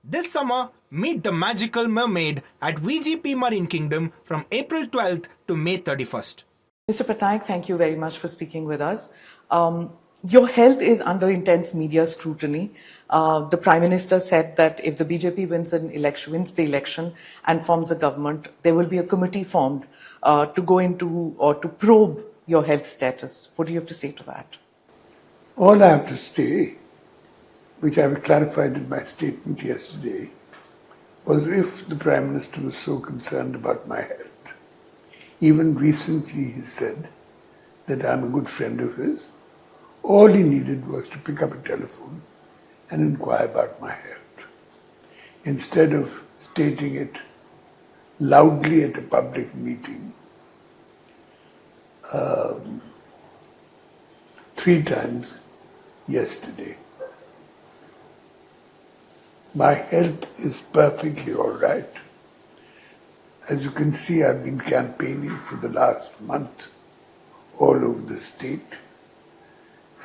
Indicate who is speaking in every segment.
Speaker 1: This summer, meet the magical mermaid at VGP Marine Kingdom from April 12th to May 31st.
Speaker 2: Mr. Patnaik, thank you very much for speaking with us. Your health is under intense media scrutiny. The Prime Minister said that if the BJP wins the election and forms a government, there will be a committee formed to go into or to probe your health status. What do you have to say to that?
Speaker 3: All I have to say, which I clarified in my statement yesterday, was if the Prime Minister was so concerned about my health, even recently he said that I'm a good friend of his, all he needed was to pick up a telephone and inquire about my health. Instead of stating it loudly at a public meeting, 3 times yesterday. My health is perfectly all right. As you can see, I've been campaigning for the last month all over the state.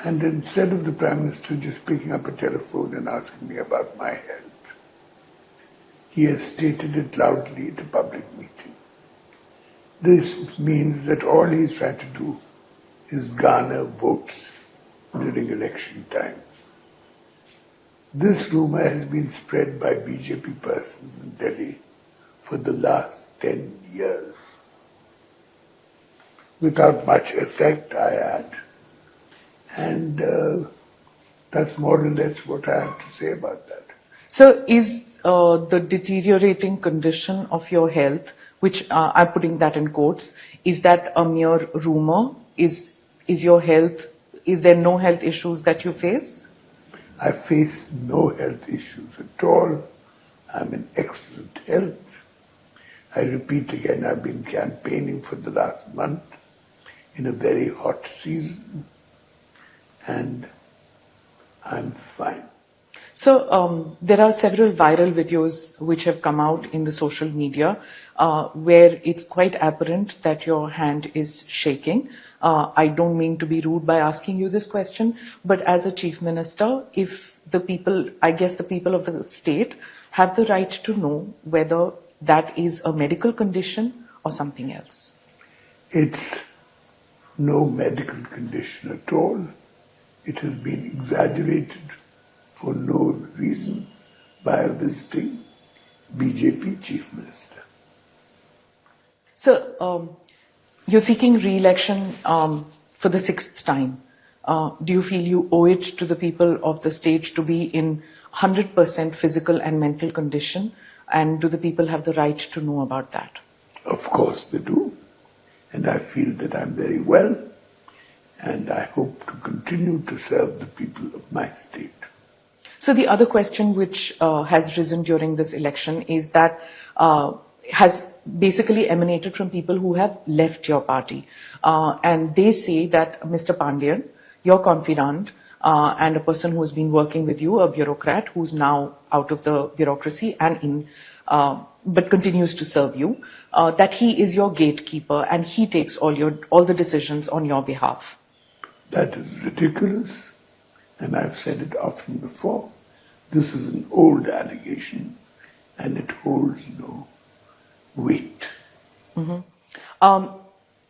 Speaker 3: And instead of the Prime Minister just picking up a telephone and asking me about my health, he has stated it loudly at a public meeting. This means that all he's trying to do is garner votes during election time. This rumor has been spread by BJP persons in Delhi for the last 10 years. Without much effect, I add. And that's more or less what I have to say about that.
Speaker 2: So is the deteriorating condition of your health, which I'm putting that in quotes, is that a mere rumor? Is there no health issues that you face?
Speaker 3: I face no health issues at all. I'm in excellent health. I repeat again, I've been campaigning for the last month in a very hot season, and I'm fine.
Speaker 2: So there are several viral videos which have come out in the social media where it's quite apparent that your hand is shaking. I don't mean to be rude by asking you this question, but as a Chief Minister, if the people of the state have the right to know whether that is a medical condition or something else.
Speaker 3: It's no medical condition at all. It has been exaggerated for no reason by a visiting BJP Chief Minister.
Speaker 2: So, you're seeking re-election for the 6th time. Do you feel you owe it to the people of the state to be in 100% physical and mental condition? And do the people have the right to know about that?
Speaker 3: Of course they do. And I feel that I'm very well. And I hope to continue to serve the people of my state.
Speaker 2: So the other question which has risen during this election is that has basically emanated from people who have left your party. And they say that Mr. Pandian, your confidant, and a person who has been working with you, a bureaucrat who's now out of the bureaucracy and but continues to serve you, that he is your gatekeeper and he takes all the decisions on your behalf.
Speaker 3: That is ridiculous, and I've said it often before. This is an old allegation, and it holds no weight.
Speaker 2: Mm-hmm.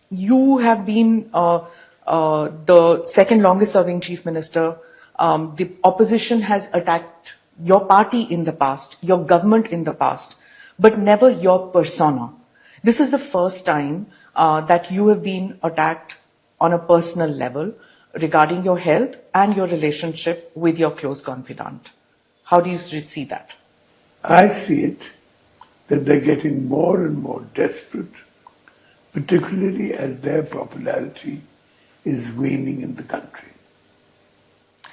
Speaker 2: You have been the second longest serving Chief Minister. The opposition has attacked your party in the past, your government in the past, but never your persona. This is the first time that you have been attacked on a personal level regarding your health and your relationship with your close confidant. How do you see that?
Speaker 3: I see it that they're getting more and more desperate, particularly as their popularity is waning in the country.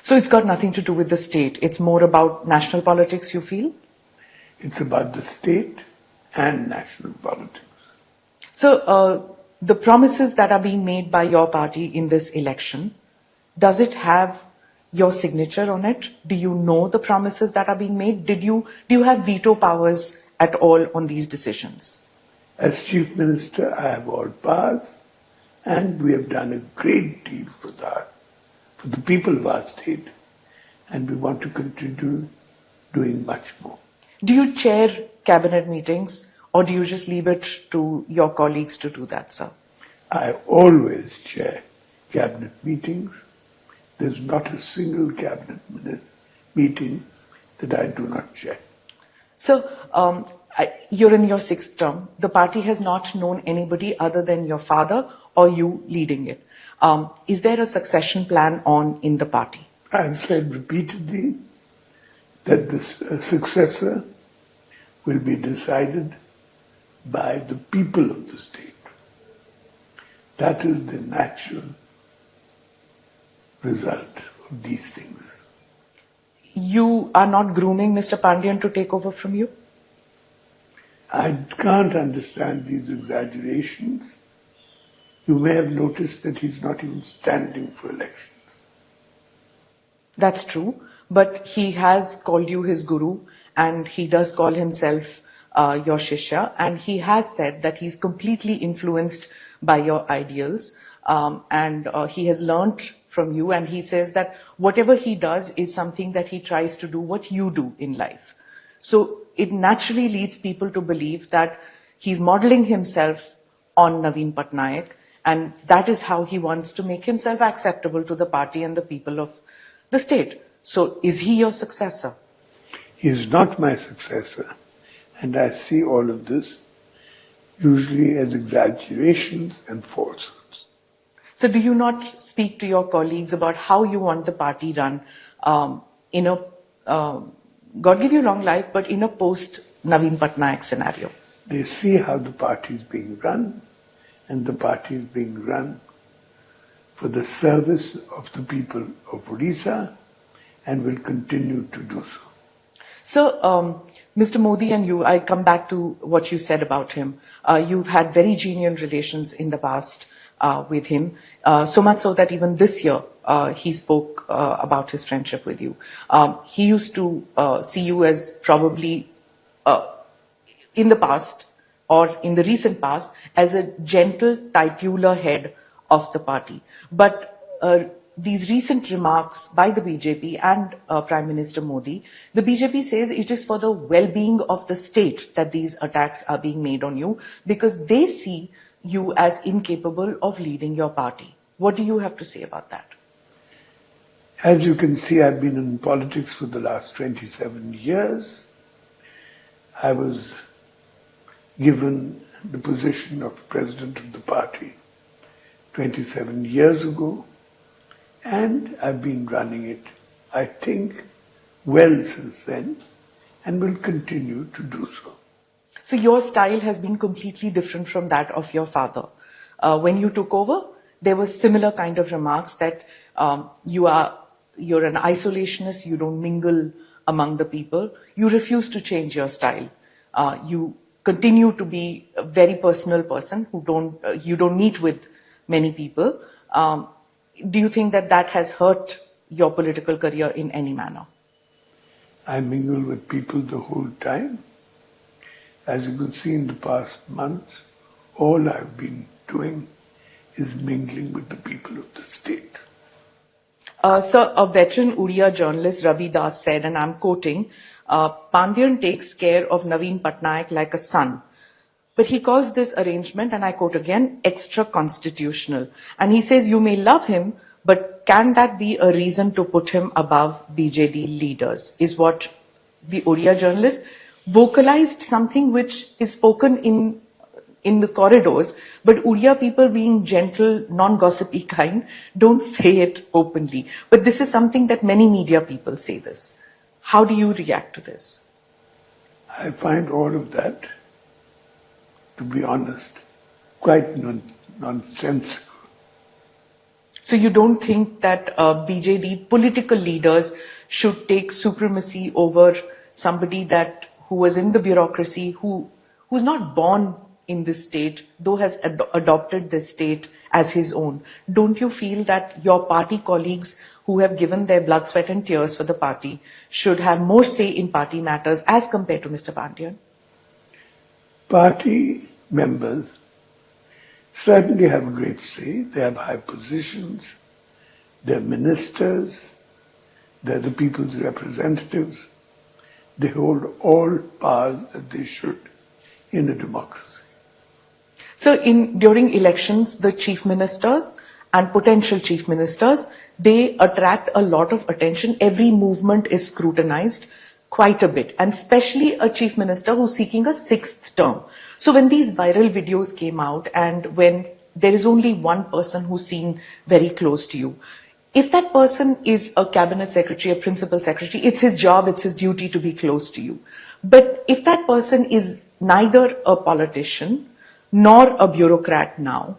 Speaker 2: So it's got nothing to do with the state. It's more about national politics, you feel?
Speaker 3: It's about the state and national politics.
Speaker 2: So the promises that are being made by your party in this election, does it have your signature on it? Do you know the promises that are being made? Do you have veto powers at all on these decisions?
Speaker 3: As Chief Minister, I have all powers, and we have done a great deal for the people of our state, and we want to continue doing much more.
Speaker 2: Do you chair cabinet meetings or do you just leave it to your colleagues to do that, sir?
Speaker 3: I always chair cabinet meetings. There's not a single cabinet meeting that I do not chair.
Speaker 2: So, you're in your 6th term. The party has not known anybody other than your father or you leading it. Is there a succession plan on in the party?
Speaker 3: I've said repeatedly that the successor will be decided by the people of the state. That is the natural result of these things.
Speaker 2: You are not grooming Mr. Pandian to take over from you?
Speaker 3: I can't understand these exaggerations. You may have noticed that he's not even standing for elections.
Speaker 2: That's true, but he has called you his guru and he does call himself your shishya, and he has said that he's completely influenced by your ideals, and he has learnt from you, and he says that whatever he does is something that he tries to do what you do in life. So it naturally leads people to believe that he's modeling himself on Naveen Patnaik, and that is how he wants to make himself acceptable to the party and the people of the state. So is he your successor?
Speaker 3: He is not my successor, and I see all of this usually as exaggerations and falsehoods.
Speaker 2: So do you not speak to your colleagues about how you want the party run in a, God give you long life, but in a post-Naveen Patnaik scenario?
Speaker 3: They see how the party is being run, and the party is being run for the service of the people of Odisha and will continue to do so.
Speaker 2: So, Mr. Modi and you, I come back to what you said about him. You've had very genial relations in the past with him, so much so that even this year he spoke about his friendship with you. He used to see you as probably in the past or in the recent past as a gentle titular head of the party. But these recent remarks by the BJP and Prime Minister Modi, the BJP says it is for the well-being of the state that these attacks are being made on you because they see you as incapable of leading your party. What do you have to say about that?
Speaker 3: As you can see, I've been in politics for the last 27 years. I was given the position of president of the party 27 years ago, and I've been running it, I think, well since then, and will continue to do so.
Speaker 2: So your style has been completely different from that of your father. When you took over, there were similar kind of remarks that you're an isolationist, you don't mingle among the people, you refuse to change your style. You continue to be a very personal person who you don't meet with many people. Do you think that that has hurt your political career in any manner?
Speaker 3: I mingle with people the whole time. As you could see in the past months, all I've been doing is mingling with the people of the state.
Speaker 2: Sir, a veteran Odia journalist Ravi Das said, and I'm quoting, Pandian takes care of Naveen Patnaik like a son. But he calls this arrangement, and I quote again, extra constitutional. And he says, you may love him, but can that be a reason to put him above BJD leaders? Is what the Odia journalist vocalized, something which is spoken in the corridors, but Odia people, being gentle, non-gossipy kind, don't say it openly. But this is something that many media people say this. How do you react to this?
Speaker 3: I find all of that, to be honest, quite nonsensical.
Speaker 2: So you don't think that BJD political leaders should take supremacy over somebody who was in the bureaucracy, who's not born in this state, though has adopted this state as his own? Don't you feel that your party colleagues who have given their blood, sweat and tears for the party should have more say in party matters as compared to Mr. Pandian?
Speaker 3: Party members certainly have a great say. They have high positions. They're ministers. They're the people's representatives. They hold all powers that they should in a democracy.
Speaker 2: So during elections, the chief ministers and potential chief ministers, they attract a lot of attention. Every movement is scrutinized quite a bit, and especially a chief minister who's seeking a 6th term. So when these viral videos came out and when there is only one person who's seen very close to you, if that person is a cabinet secretary, a principal secretary, it's his job, it's his duty to be close to you. But if that person is neither a politician nor a bureaucrat now,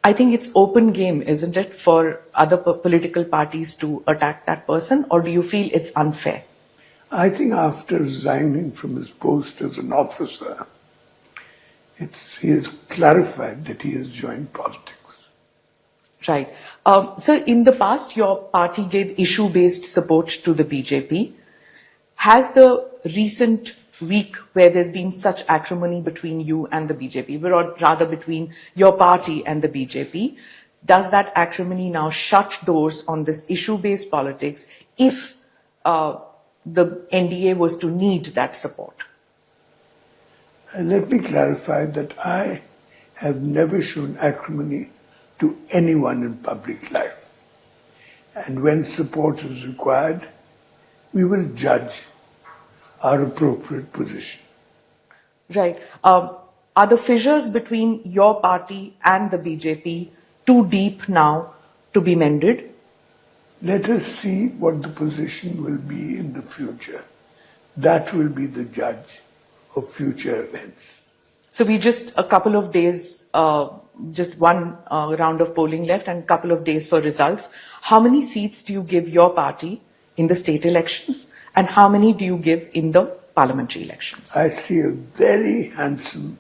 Speaker 2: I think it's open game, isn't it, for other political parties to attack that person, or do you feel it's unfair?
Speaker 3: I think after resigning from his post as an officer, he has clarified that he has joined politics.
Speaker 2: Right. So in the past, your party gave issue-based support to the BJP. Has the recent week where there's been such acrimony between you and the BJP, or rather between your party and the BJP, does that acrimony now shut doors on this issue-based politics if the NDA was to need that support?
Speaker 3: Let me clarify that I have never shown acrimony to anyone in public life. And when support is required, we will judge our appropriate position.
Speaker 2: Right. Are the fissures between your party and the BJP too deep now to be mended?
Speaker 3: Let us see what the position will be in the future. That will be the judge of future events.
Speaker 2: So we just a couple of days, just one round of polling left and a couple of days for results. How many seats do you give your party in the state elections, and how many do you give in the parliamentary elections?
Speaker 3: I see a very handsome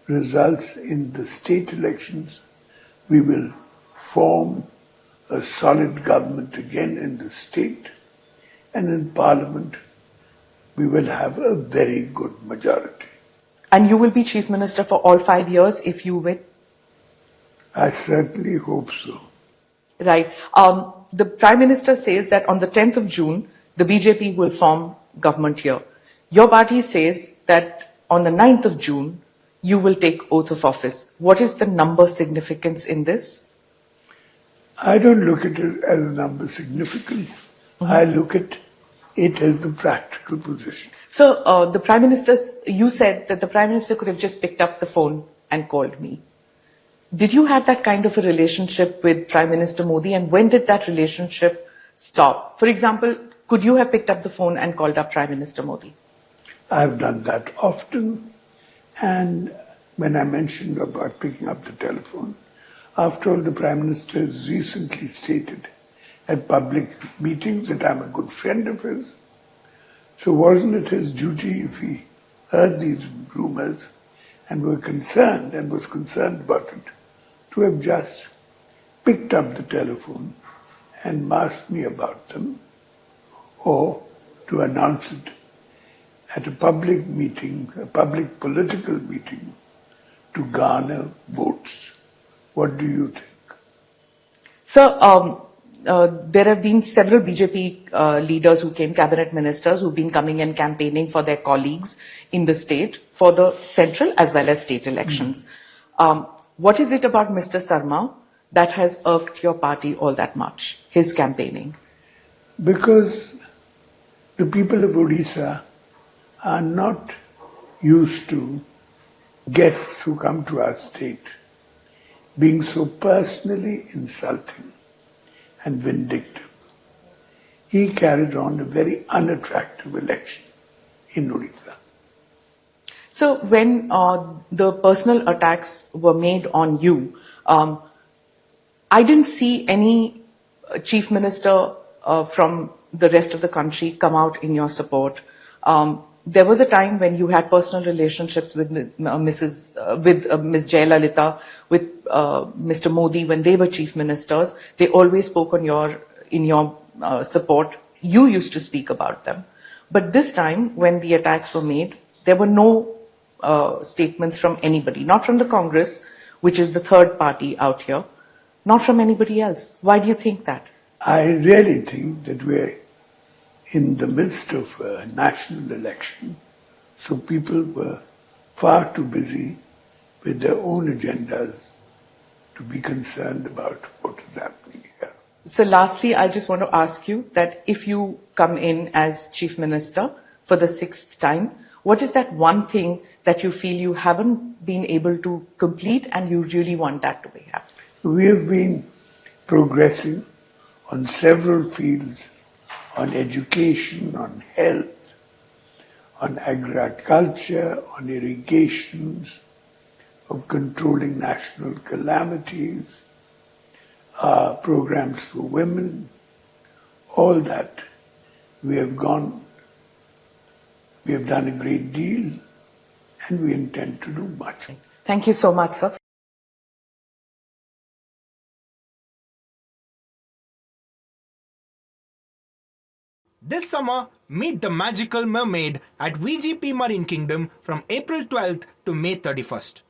Speaker 3: results in the state elections. We will form a solid government again in the state, and in parliament we will have a very good majority.
Speaker 2: And you will be chief minister for all 5 years if you win?
Speaker 3: I certainly hope so.
Speaker 2: Right. The Prime Minister says that on the 10th of June, the BJP will form government here. Your party says that on the 9th of June, you will take oath of office. What is the number significance in this?
Speaker 3: I don't look at it as a number significance. I look at it as the practical position.
Speaker 2: So the Prime Minister, you said that the Prime Minister could have just picked up the phone and called me. Did you have that kind of a relationship with Prime Minister Modi, and when did that relationship stop? For example, could you have picked up the phone and called up Prime Minister Modi?
Speaker 3: I've done that often, and when I mentioned about picking up the telephone, after all, the Prime Minister has recently stated at public meetings that I'm a good friend of his. So wasn't it his duty, if he heard these rumors and was concerned about it, to have just picked up the telephone and asked me about them, or to announce it at a public meeting, a public political meeting, to garner votes? What do you think?
Speaker 2: So there have been several BJP leaders who came, cabinet ministers, who've been coming and campaigning for their colleagues in the state for the central as well as state elections. What is it about Mr. Sarma that has irked your party all that much, his campaigning?
Speaker 3: Because the people of Odisha are not used to guests who come to our state being so personally insulting and vindictive. He carried on a very unattractive election in Odisha.
Speaker 2: So when the personal attacks were made on you, I didn't see any chief minister from the rest of the country come out in your support. There was a time when you had personal relationships with Ms. Jayalalitha, with Mr. Modi when they were chief ministers. They always spoke in your support. You used to speak about them. But this time, when the attacks were made, there were no statements from anybody, not from the Congress, which is the third party out here, not from anybody else. Why do you think that?
Speaker 3: I really think that we're in the midst of a national election, so people were far too busy with their own agendas to be concerned about what is happening here.
Speaker 2: So lastly, I just want to ask you that if you come in as Chief Minister for the 6th time, what is that one thing that you feel you haven't been able to complete and you really want that to be happening?
Speaker 3: We have been progressing on several fields, on education, on health, on agriculture, on irrigations, of controlling national calamities, programs for women, all that. We have done a great deal, and we intend to do much.
Speaker 2: Thank you so much, sir.
Speaker 1: This summer, meet the magical mermaid at VGP Marine Kingdom from April 12th to May 31st.